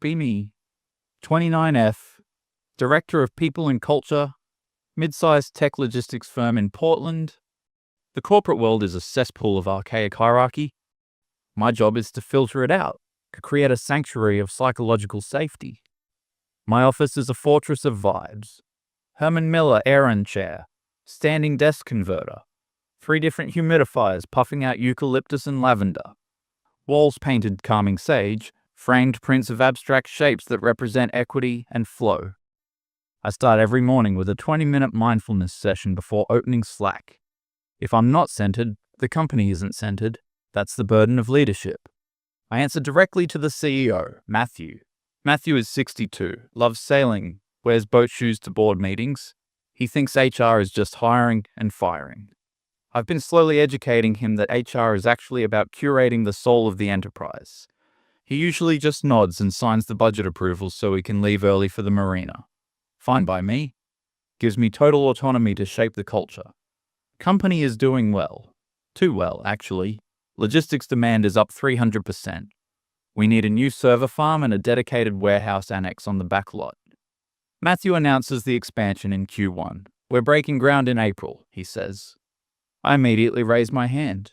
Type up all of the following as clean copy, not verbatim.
Be me, 29F, Director of People and Culture, mid-sized tech logistics firm in Portland. The corporate world is a cesspool of archaic hierarchy. My job is to filter it out, to create a sanctuary of psychological safety. My office is a fortress of vibes. Herman Miller Aeron chair, standing desk converter, 3 different humidifiers puffing out eucalyptus and lavender, walls painted calming sage, framed prints of abstract shapes that represent equity and flow. I start every morning with a 20-minute mindfulness session before opening Slack. If I'm not centered, the company isn't centered. That's the burden of leadership. I answer directly to the CEO, Matthew. Matthew is 62, loves sailing, wears boat shoes to board meetings. He thinks HR is just hiring and firing. I've been slowly educating him that HR is actually about curating the soul of the enterprise. He usually just nods and signs the budget approvals so we can leave early for the marina. Fine by me. Gives me total autonomy to shape the culture. Company is doing well. Too well, actually. Logistics demand is up 300%. We need a new server farm and a dedicated warehouse annex on the back lot. Matthew announces the expansion in Q1. We're breaking ground in April, he says. I immediately raise my hand.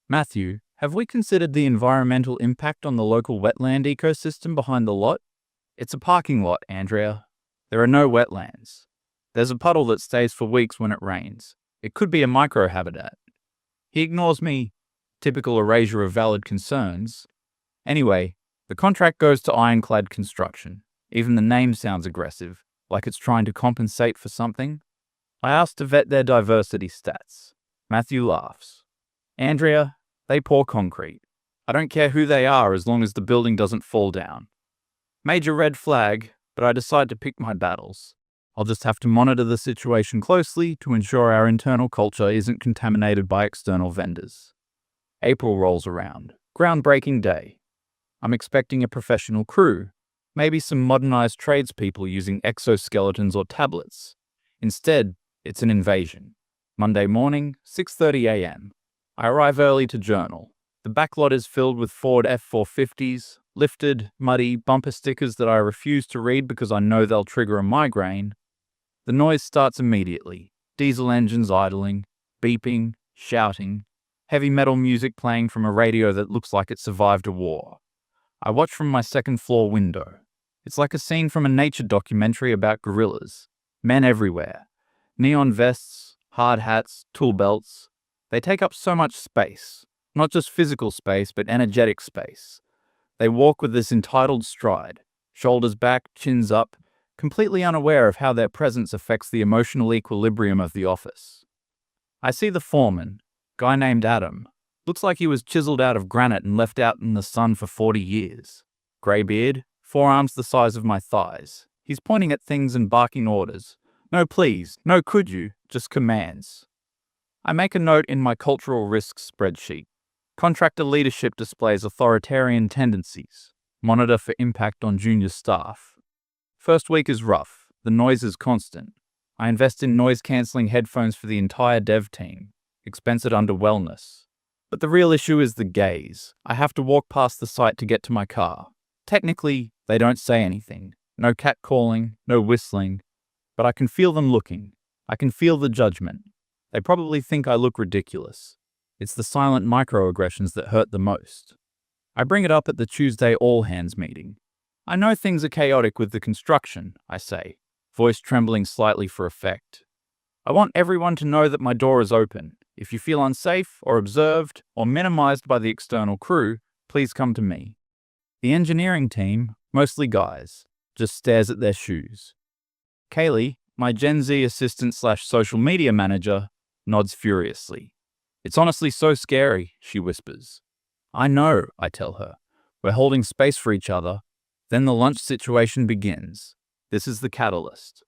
Matthew, have we considered the environmental impact on the local wetland ecosystem behind the lot? It's a parking lot, Andrea. There are no wetlands. There's a puddle that stays for weeks when it rains. It could be a microhabitat. He ignores me. Typical erasure of valid concerns. Anyway, the contract goes to Ironclad Construction. Even the name sounds aggressive, like it's trying to compensate for something. I ask to vet their diversity stats. Matthew laughs. Andrea, they pour concrete. I don't care who they are as long as the building doesn't fall down. Major red flag, but I decide to pick my battles. I'll just have to monitor the situation closely to ensure our internal culture isn't contaminated by external vendors. April rolls around. Groundbreaking day. I'm expecting a professional crew, maybe some modernized tradespeople using exoskeletons or tablets. Instead, it's an invasion. Monday morning, 6:30 a.m. I arrive early to journal. The backlot is filled with Ford F-450s, lifted, muddy bumper stickers that I refuse to read because I know they'll trigger a migraine. The noise starts immediately. Diesel engines idling, beeping, shouting, heavy metal music playing from a radio that looks like it survived a war. I watch from my second-floor window. It's like a scene from a nature documentary about gorillas. Men everywhere. Neon vests, hard hats, tool belts. They take up so much space. Not just physical space, but energetic space. They walk with this entitled stride, shoulders back, chins up, completely unaware of how their presence affects the emotional equilibrium of the office. I see the foreman, guy named Adam. Looks like he was chiseled out of granite and left out in the sun for 40 years. Grey beard, forearms the size of my thighs. He's pointing at things and barking orders. No please, no could you, just commands. I make a note in my cultural risks spreadsheet. Contractor leadership displays authoritarian tendencies. Monitor for impact on junior staff. First week is rough. The noise is constant. I invest in noise-cancelling headphones for the entire dev team. Expense it under wellness. But the real issue is the gaze. I have to walk past the site to get to my car. Technically, they don't say anything. No catcalling, no whistling. But I can feel them looking. I can feel the judgment. They probably think I look ridiculous. It's the silent microaggressions that hurt the most. I bring it up at the Tuesday all-hands meeting. I know things are chaotic with the construction, I say, voice trembling slightly for effect. I want everyone to know that my door is open. If you feel unsafe or observed or minimized by the external crew, please come to me. The engineering team, mostly guys, just stares at their shoes. Kaylee, my Gen Z assistant/social media manager, nods furiously. It's honestly so scary, she whispers. I know, I tell her. We're holding space for each other. Then the lunch situation begins. This is the catalyst.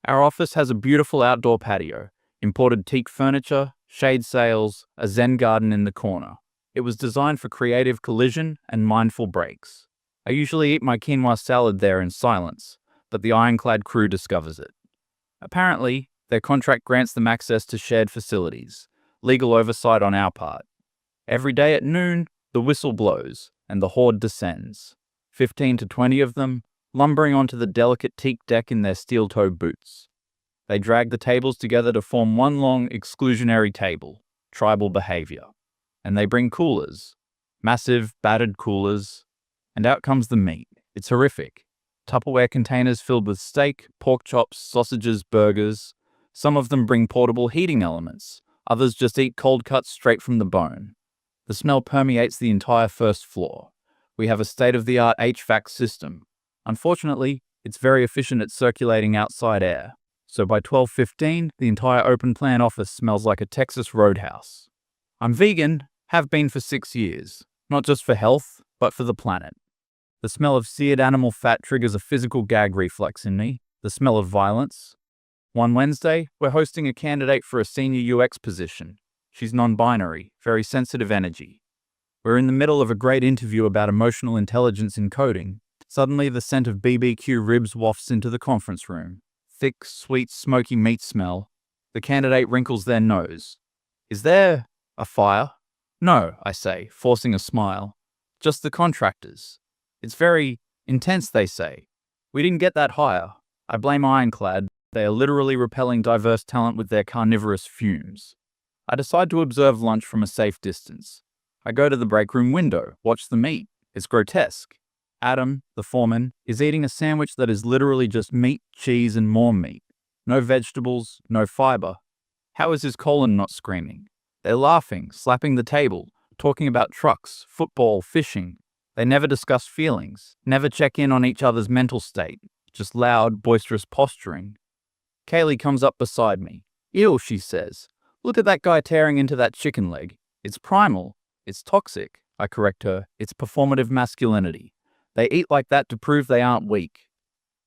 Our office has a beautiful outdoor patio, imported teak furniture, shade sails, a Zen garden in the corner. It was designed for creative collision and mindful breaks. I usually eat my quinoa salad there in silence, but the ironclad crew discovers it. Apparently, their contract grants them access to shared facilities, legal oversight on our part. Every day at noon, the whistle blows, and the horde descends. 15 to 20 of them, lumbering onto the delicate teak deck in their steel-toed boots. They drag the tables together to form one long exclusionary table, tribal behavior. And they bring coolers, massive, battered coolers, and out comes the meat. It's horrific. Tupperware containers filled with steak, pork chops, sausages, burgers. Some of them bring portable heating elements. Others just eat cold cuts straight from the bone. The smell permeates the entire first floor. We have a state-of-the-art HVAC system. Unfortunately, it's very efficient at circulating outside air. So by 12:15, the entire open-plan office smells like a Texas roadhouse. I'm vegan, have been for 6 years. Not just for health, but for the planet. The smell of seared animal fat triggers a physical gag reflex in me. The smell of violence. One Wednesday, we're hosting a candidate for a senior UX position. She's non-binary, very sensitive energy. We're in the middle of a great interview about emotional intelligence in coding. Suddenly, the scent of BBQ ribs wafts into the conference room. Thick, sweet, smoky meat smell. The candidate wrinkles their nose. Is there a fire? No, I say, forcing a smile. Just the contractors. It's very intense, they say. We didn't get that hire. I blame Ironclad. They are literally repelling diverse talent with their carnivorous fumes. I decide to observe lunch from a safe distance. I go to the break room window, watch the meat. It's grotesque. Adam, the foreman, is eating a sandwich that is literally just meat, cheese, and more meat. No vegetables, no fiber. How is his colon not screaming? They're laughing, slapping the table, talking about trucks, football, fishing. They never discuss feelings, never check in on each other's mental state. Just loud, boisterous posturing. Kaylee comes up beside me. Ew, she says. Look at that guy tearing into that chicken leg. It's primal. It's toxic. I correct her. It's performative masculinity. They eat like that to prove they aren't weak.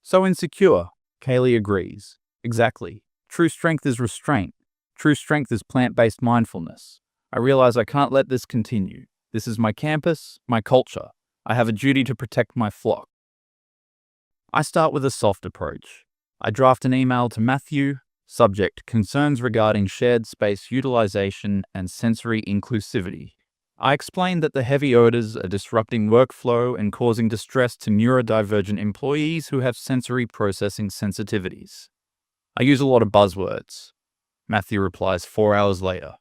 So insecure. Kaylee agrees. Exactly. True strength is restraint. True strength is plant-based mindfulness. I realize I can't let this continue. This is my campus, my culture. I have a duty to protect my flock. I start with a soft approach. I draft an email to Matthew, subject concerns regarding shared space utilization and sensory inclusivity. I explain that the heavy odors are disrupting workflow and causing distress to neurodivergent employees who have sensory processing sensitivities. I use a lot of buzzwords. Matthew replies 4 hours later.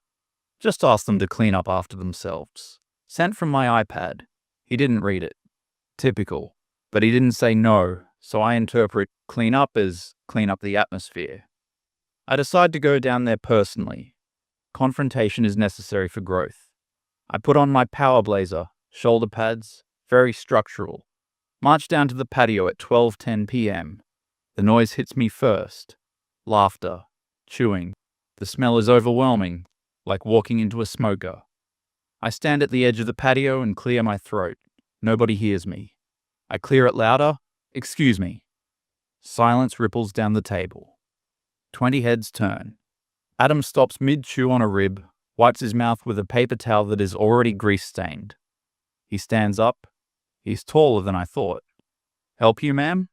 Just ask them to clean up after themselves. Sent from my iPad. He didn't read it. Typical. But he didn't say no, so I interpret clean up as clean up the atmosphere. I decide to go down there personally. Confrontation is necessary for growth. I put on my power blazer, shoulder pads, very structural. March down to the patio at 12:10 p.m. The noise hits me first. Laughter. Chewing. The smell is overwhelming, like walking into a smoker. I stand at the edge of the patio and clear my throat. Nobody hears me. I clear it louder. Excuse me. Silence ripples down the table. 20 heads turn. Adam stops mid-chew on a rib, wipes his mouth with a paper towel that is already grease-stained. He stands up. He's taller than I thought. Help you, ma'am?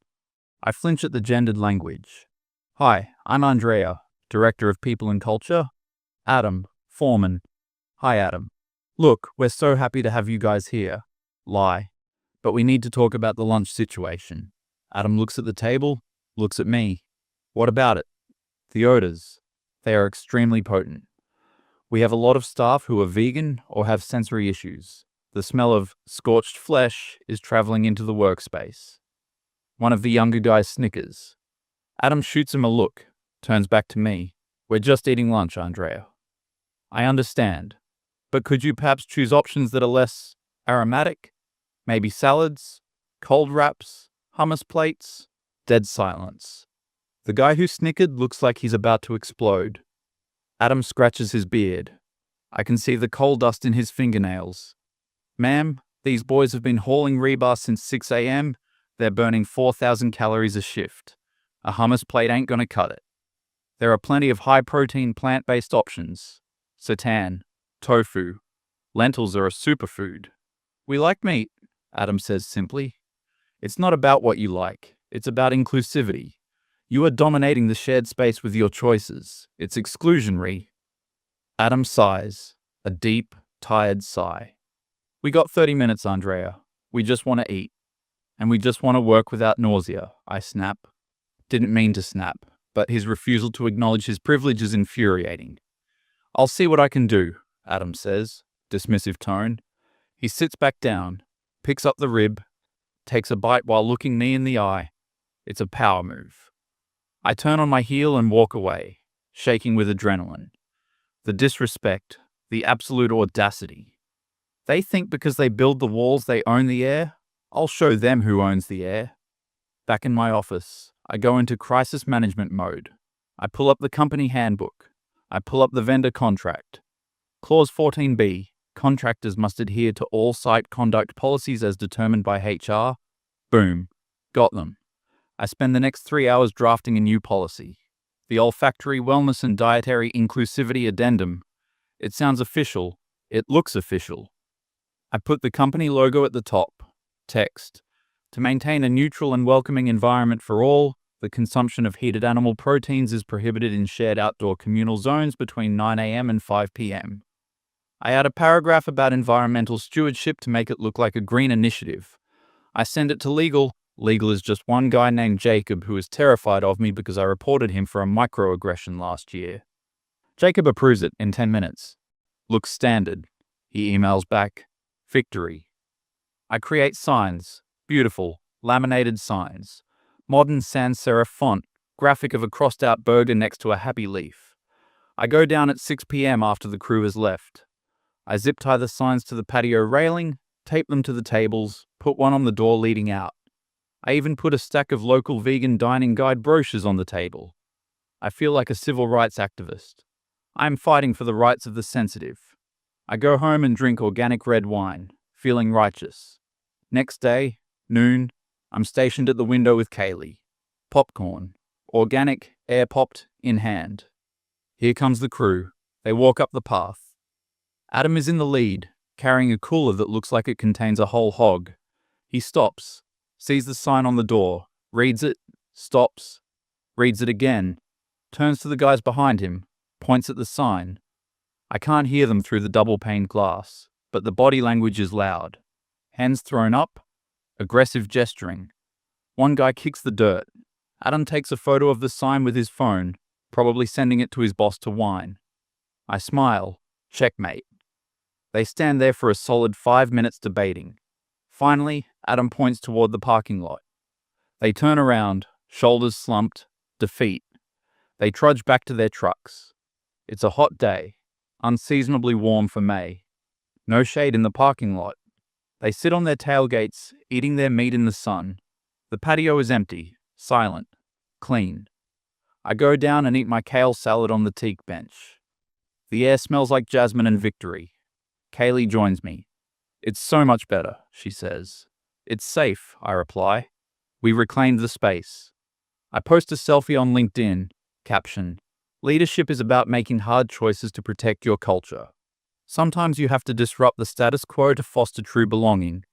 I flinch at the gendered language. Hi, I'm Andrea, Director of People and Culture. Adam, Foreman. Hi, Adam. Look, we're so happy to have you guys here. Lie. But we need to talk about the lunch situation. Adam looks at the table, looks at me. What about it? The odors. They are extremely potent. We have a lot of staff who are vegan or have sensory issues. The smell of scorched flesh is traveling into the workspace. One of the younger guys snickers. Adam shoots him a look, turns back to me. We're just eating lunch, Andrea. I understand. But could you perhaps choose options that are less aromatic? Maybe salads, cold wraps, hummus plates? Dead silence. The guy who snickered looks like he's about to explode. Adam scratches his beard. I can see the coal dust in his fingernails. Ma'am, these boys have been hauling rebar since 6 a.m. They're burning 4,000 calories a shift. A hummus plate ain't gonna cut it. There are plenty of high-protein plant-based options. Seitan, tofu. Lentils are a superfood. We like meat, Adam says simply. It's not about what you like. It's about inclusivity. You are dominating the shared space with your choices. It's exclusionary. Adam sighs, a deep, tired sigh. We got 30 minutes, Andrea. We just want to eat. And we just want to work without nausea, I snap. Didn't mean to snap, but his refusal to acknowledge his privilege is infuriating. I'll see what I can do, Adam says, dismissive tone. He sits back down, picks up the rib, takes a bite while looking me in the eye. It's a power move. I turn on my heel and walk away, shaking with adrenaline. The disrespect, the absolute audacity. They think because they build the walls they own the air? I'll show them who owns the air. Back in my office, I go into crisis management mode. I pull up the company handbook. I pull up the vendor contract. Clause 14b, contractors must adhere to all site conduct policies as determined by HR. Boom. Got them. I spend the next 3 hours drafting a new policy. The olfactory wellness and dietary inclusivity addendum. It sounds official. It looks official. I put the company logo at the top. Text. To maintain a neutral and welcoming environment for all, the consumption of heated animal proteins is prohibited in shared outdoor communal zones between 9 a.m. and 5 p.m. I add a paragraph about environmental stewardship to make it look like a green initiative. I send it to legal. Legal is just one guy named Jacob who is terrified of me because I reported him for a microaggression last year. Jacob approves it in 10 minutes. Looks standard. He emails back, victory. I create signs, beautiful, laminated signs. Modern sans serif font, graphic of a crossed out burger next to a happy leaf. I go down at 6 p.m. after the crew has left. I zip tie the signs to the patio railing, tape them to the tables, put one on the door leading out. I even put a stack of local vegan dining guide brochures on the table. I feel like a civil rights activist. I am fighting for the rights of the sensitive. I go home and drink organic red wine, feeling righteous. Next day, noon, I'm stationed at the window with Kaylee. Popcorn, organic, air-popped, in hand. Here comes the crew. They walk up the path. Adam is in the lead, carrying a cooler that looks like it contains a whole hog. He stops, sees the sign on the door, reads it, stops, reads it again, turns to the guys behind him, points at the sign. I can't hear them through the double-paned glass, but the body language is loud. Hands thrown up, aggressive gesturing. One guy kicks the dirt. Adam takes a photo of the sign with his phone, probably sending it to his boss to whine. I smile. Checkmate. They stand there for a solid 5 minutes debating. Finally, Adam points toward the parking lot. They turn around, shoulders slumped, defeat. They trudge back to their trucks. It's a hot day, unseasonably warm for May. No shade in the parking lot. They sit on their tailgates, eating their meat in the sun. The patio is empty, silent, clean. I go down and eat my kale salad on the teak bench. The air smells like jasmine and victory. Kaylee joins me. It's so much better, she says. It's safe, I reply. We reclaimed the space. I post a selfie on LinkedIn, caption, leadership is about making hard choices to protect your culture. Sometimes you have to disrupt the status quo to foster true belonging.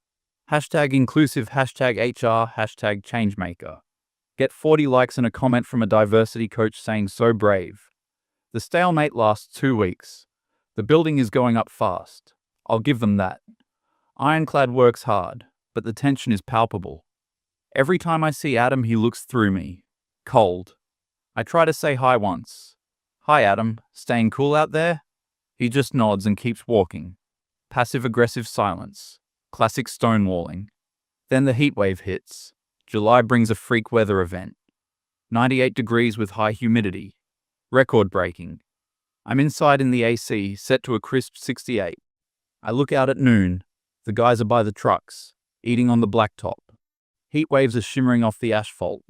Hashtag inclusive, hashtag HR, hashtag changemaker. Get 40 likes and a comment from a diversity coach saying so brave. The stalemate lasts 2 weeks. The building is going up fast. I'll give them that. Ironclad works hard, but the tension is palpable. Every time I see Adam, he looks through me. Cold. I try to say hi once. Hi Adam, staying cool out there? He just nods and keeps walking. Passive-aggressive silence. Classic stonewalling. Then the heatwave hits. July brings a freak weather event. 98 degrees with high humidity. Record-breaking. I'm inside in the AC, set to a crisp 68. I look out at noon. The guys are by the trucks, eating on the blacktop. Heat waves are shimmering off the asphalt.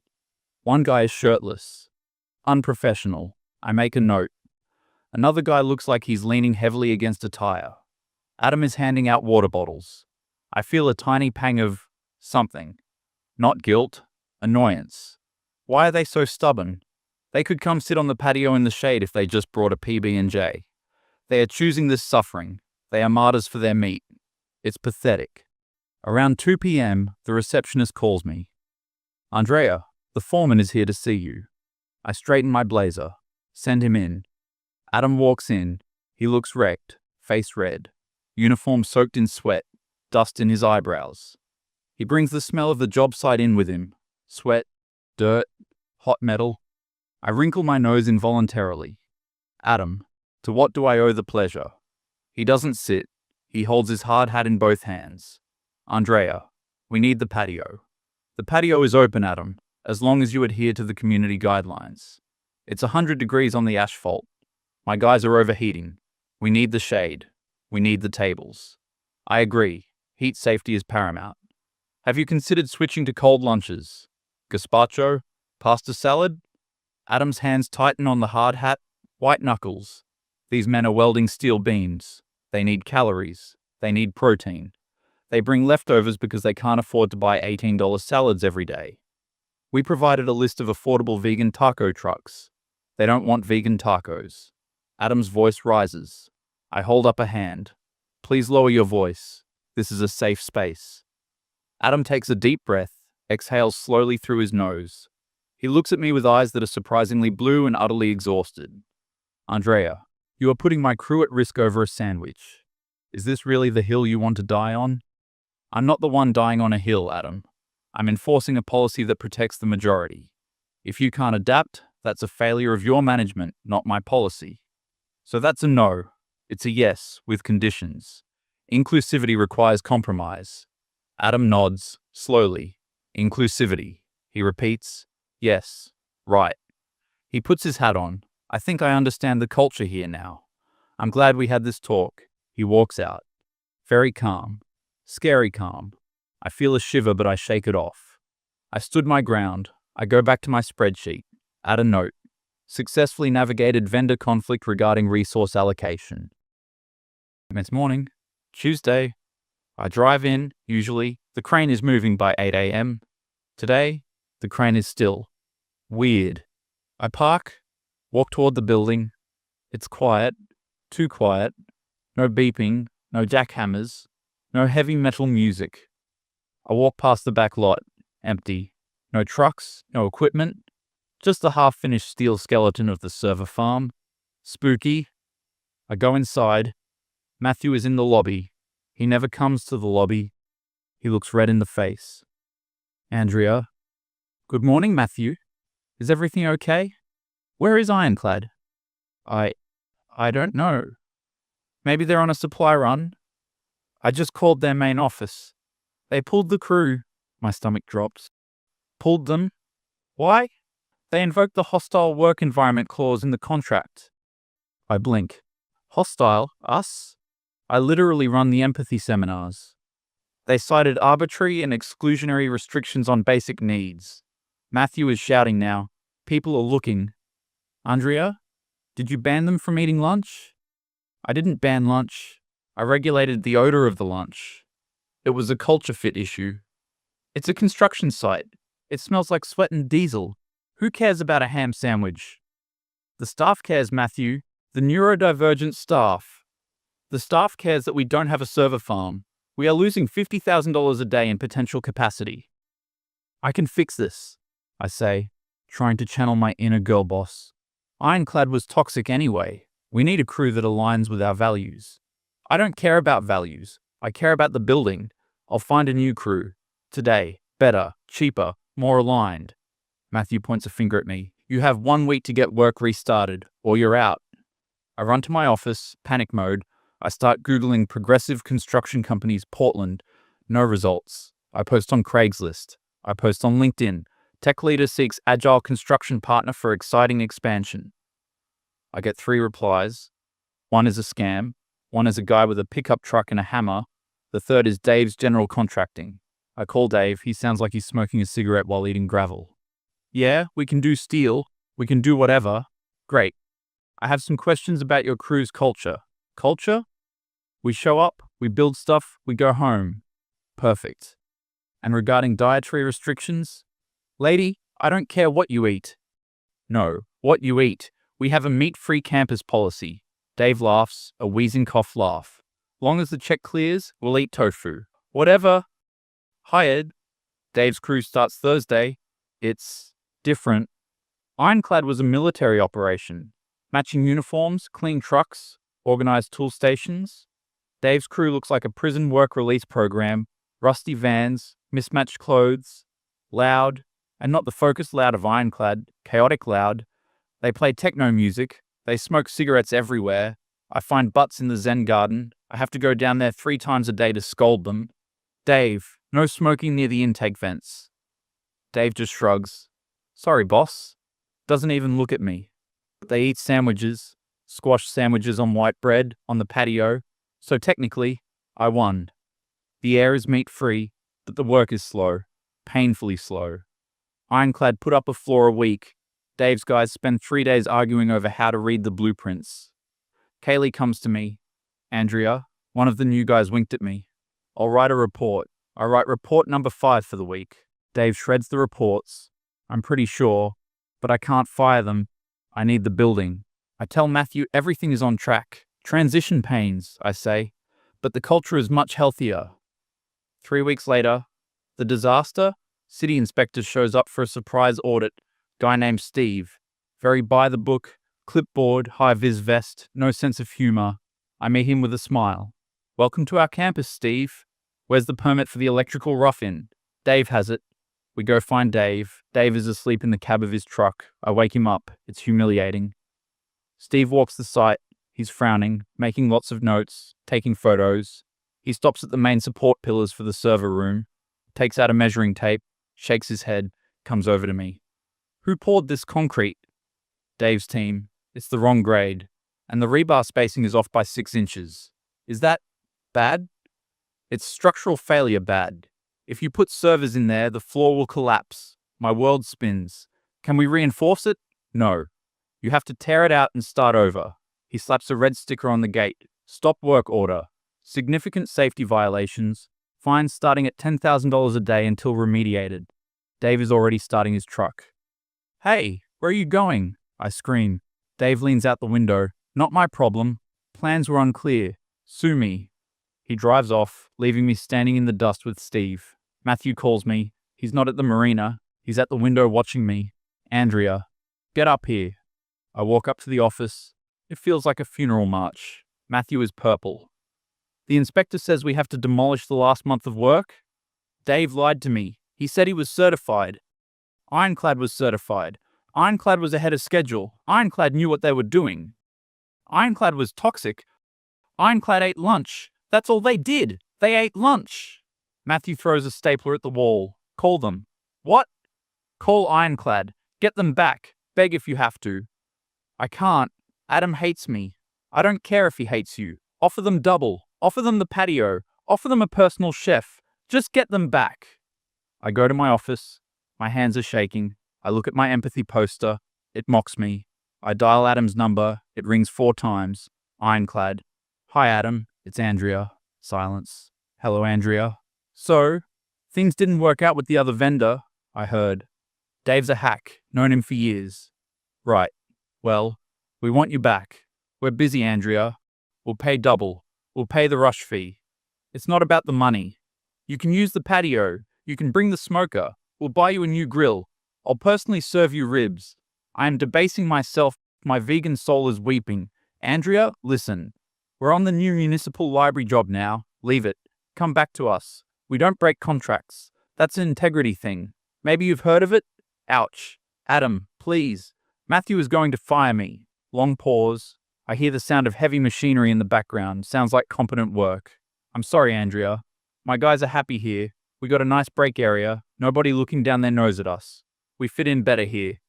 One guy is shirtless. Unprofessional. I make a note. Another guy looks like he's leaning heavily against a tire. Adam is handing out water bottles. I feel a tiny pang of something. Not guilt, annoyance. Why are they so stubborn? They could come sit on the patio in the shade if they just brought a PB&J. They are choosing this suffering. They are martyrs for their meat. It's pathetic. Around 2 p.m., the receptionist calls me. Andrea, the foreman is here to see you. I straighten my blazer. Send him in. Adam walks in. He looks wrecked, face red. Uniform soaked in sweat, dust in his eyebrows. He brings the smell of the job site in with him. Sweat, dirt, hot metal. I wrinkle my nose involuntarily. Adam, to what do I owe the pleasure? He doesn't sit. He holds his hard hat in both hands. Andrea, we need the patio. The patio is open, Adam, as long as you adhere to the community guidelines. It's 100 degrees on the asphalt. My guys are overheating. We need the shade. We need the tables. I agree. Heat safety is paramount. Have you considered switching to cold lunches? Gazpacho? Pasta salad? Adam's hands tighten on the hard hat. White knuckles. These men are welding steel beams. They need calories. They need protein. They bring leftovers because they can't afford to buy $18 salads every day. We provided a list of affordable vegan taco trucks. They don't want vegan tacos. Adam's voice rises. I hold up a hand. Please lower your voice. This is a safe space. Adam takes a deep breath, exhales slowly through his nose. He looks at me with eyes that are surprisingly blue and utterly exhausted. Andrea, you are putting my crew at risk over a sandwich. Is this really the hill you want to die on? I'm not the one dying on a hill, Adam. I'm enforcing a policy that protects the majority. If you can't adapt, that's a failure of your management, not my policy. So that's a no. It's a yes, with conditions. Inclusivity requires compromise. Adam nods, slowly. Inclusivity. He repeats, yes, right. He puts his hat on. I think I understand the culture here now. I'm glad we had this talk. He walks out. Very calm. Scary calm. I feel a shiver, but I shake it off. I stood my ground. I go back to my spreadsheet. Add a note. Successfully navigated vendor conflict regarding resource allocation. It's morning. Tuesday. I drive in, usually. The crane is moving by 8 a.m. Today, the crane is still. Weird. I park, walk toward the building. It's quiet. Too quiet. No beeping, no jackhammers, no heavy metal music. I walk past the back lot. Empty. No trucks, no equipment. Just the half-finished steel skeleton of the server farm. Spooky. I go inside. Matthew is in the lobby. He never comes to the lobby. He looks red in the face. Andrea. Good morning, Matthew. Is everything okay? Where is Ironclad? I don't know. Maybe they're on a supply run. I just called their main office. They pulled the crew. My stomach drops. Pulled them? Why? They invoked the hostile work environment clause in the contract. I blink. Hostile? Us? I literally run the empathy seminars. They cited arbitrary and exclusionary restrictions on basic needs. Matthew is shouting now. People are looking. Andrea, did you ban them from eating lunch? I didn't ban lunch. I regulated the odor of the lunch. It was a culture fit issue. It's a construction site. It smells like sweat and diesel. Who cares about a ham sandwich? The staff cares, Matthew. The neurodivergent staff. The staff cares that we don't have a server farm. We are losing $50,000 a day in potential capacity. I can fix this, I say, trying to channel my inner girl boss. Ironclad was toxic anyway. We need a crew that aligns with our values. I don't care about values. I care about the building. I'll find a new crew. Today. Better, cheaper, more aligned. Matthew points a finger at me. You have 1 week to get work restarted, or you're out. I run to my office, panic mode. I start Googling progressive construction companies Portland. No results. I post on Craigslist. I post on LinkedIn. Tech leader seeks agile construction partner for exciting expansion. I get 3 replies. One is a scam. One is a guy with a pickup truck and a hammer. The third is Dave's General Contracting. I call Dave. He sounds like he's smoking a cigarette while eating gravel. Yeah, we can do steel. We can do whatever. Great. I have some questions about your crew's culture. Culture? We show up, we build stuff, we go home. Perfect. And regarding dietary restrictions? Lady, I don't care what you eat. No, what you eat. We have a meat-free campus policy. Dave laughs, a wheezing cough laugh. Long as the check clears, we'll eat tofu. Whatever. Hired. Dave's crew starts Thursday. It's different. Ironclad was a military operation. Matching uniforms, clean trucks, organized tool stations. Dave's crew looks like a prison work release program, Rusty vans, mismatched clothes, loud, and not the focused loud of Ironclad, chaotic loud. They play techno music. They smoke cigarettes everywhere. I find butts in the Zen garden. I have to go down there 3 times a day to scold them. Dave, no smoking near the intake vents. Dave just shrugs. Sorry, boss. Doesn't even look at me. They eat sandwiches, squash sandwiches on white bread on the patio. So technically, I won. The air is meat-free, but the work is slow. Painfully slow. Ironclad put up a floor a week. Dave's guys spend 3 days arguing over how to read the blueprints. Kaylee comes to me. Andrea, one of the new guys, winked at me. I'll write a report. I write report number 5 for the week. Dave shreds the reports. I'm pretty sure, but I can't fire them. I need the building. I tell Matthew everything is on track. Transition pains, I say, but the culture is much healthier. 3 weeks later, the disaster, city inspector shows up for a surprise audit. Guy named Steve. Very by the book, clipboard, high-vis vest, no sense of humor. I meet him with a smile. Welcome to our campus, Steve. Where's the permit for the electrical rough-in? Dave has it. We go find Dave. Dave is asleep in the cab of his truck. I wake him up. It's humiliating. Steve walks the site. He's frowning, making lots of notes, taking photos. He stops at the main support pillars for the server room, takes out a measuring tape, shakes his head, comes over to me. Who poured this concrete? Dave's team. It's the wrong grade, and the rebar spacing is off by 6 inches. Is that bad? It's structural failure bad. If you put servers in there, the floor will collapse. My world spins. Can we reinforce it? No. You have to tear it out and start over. He slaps a red sticker on the gate. Stop work order. Significant safety violations. Fines starting at $10,000 a day until remediated. Dave is already starting his truck. Hey, where are you going? I scream. Dave leans out the window. Not my problem. Plans were unclear. Sue me. He drives off, leaving me standing in the dust with Steve. Matthew calls me. He's not at the marina. He's at the window watching me. Andrea, get up here. I walk up to the office. It feels like a funeral march. Matthew is purple. The inspector says we have to demolish the last month of work. Dave lied to me. He said he was certified. Ironclad was certified. Ironclad was ahead of schedule. Ironclad knew what they were doing. Ironclad was toxic. Ironclad ate lunch. That's all they did. They ate lunch. Matthew throws a stapler at the wall. Call them. What? Call Ironclad. Get them back. Beg if you have to. I can't. Adam hates me. I don't care if he hates you. Offer them double. Offer them the patio. Offer them a personal chef. Just get them back. I go to my office. My hands are shaking. I look at my empathy poster. It mocks me. I dial Adam's number. It rings 4 times. Ironclad. Hi, Adam. It's Andrea. Silence. Hello, Andrea. So, things didn't work out with the other vendor, I heard. Dave's a hack. Known him for years. Right. Well, we want you back. We're busy, Andrea. We'll pay double. We'll pay the rush fee. It's not about the money. You can use the patio. You can bring the smoker. We'll buy you a new grill. I'll personally serve you ribs. I am debasing myself. My vegan soul is weeping. Andrea, listen. We're on the new municipal library job now. Leave it. Come back to us. We don't break contracts. That's an integrity thing. Maybe you've heard of it? Ouch. Adam, please. Matthew is going to fire me. Long pause. I hear the sound of heavy machinery in the background. Sounds like competent work. I'm sorry, Andrea. My guys are happy here. We got a nice break area. Nobody looking down their nose at us. We fit in better here.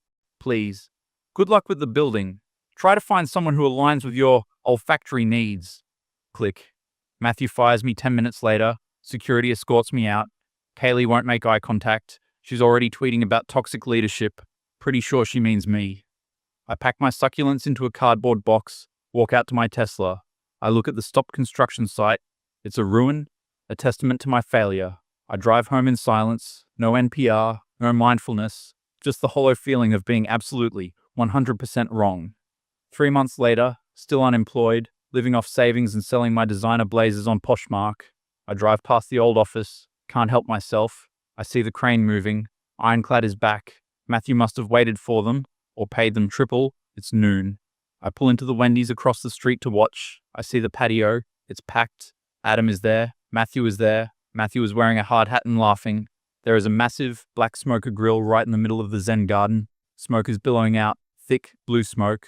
Please. Good luck with the building. Try to find someone who aligns with your olfactory needs. Click. Matthew fires me 10 minutes later. Security escorts me out. Kaylee won't make eye contact. She's already tweeting about toxic leadership. Pretty sure she means me. I pack my succulents into a cardboard box, walk out to my Tesla. I look at the stopped construction site. It's a ruin, a testament to my failure. I drive home in silence. No NPR, no mindfulness. Just the hollow feeling of being absolutely 100% wrong. 3 months later, still unemployed, living off savings and selling my designer blazers on Poshmark. I drive past the old office, can't help myself. I see the crane moving. Ironclad is back. Matthew must have waited for them, or paid them triple. It's noon. I pull into the Wendy's across the street to watch. I see the patio. It's packed. Adam is there. Matthew is there. Matthew is wearing a hard hat and laughing. There is a massive black smoker grill right in the middle of the Zen garden. Smoke is billowing out, thick blue smoke.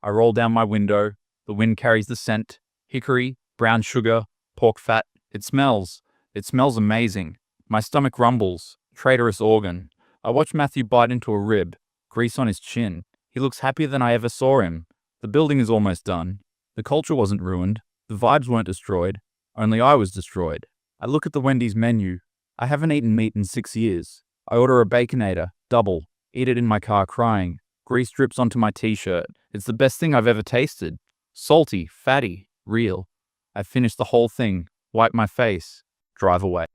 I roll down my window. The wind carries the scent. Hickory, brown sugar, pork fat. It smells amazing. My stomach rumbles. Traitorous organ. I watch Matthew bite into a rib. Grease on his chin. He looks happier than I ever saw him. The building is almost done. The culture wasn't ruined. The vibes weren't destroyed. Only I was destroyed. I look at the Wendy's menu. I haven't eaten meat in 6 years. I order a Baconator, double. Eat it in my car crying. Grease drips onto my t-shirt. It's the best thing I've ever tasted. Salty, fatty, real. I finish the whole thing. Wipe my face. Drive away.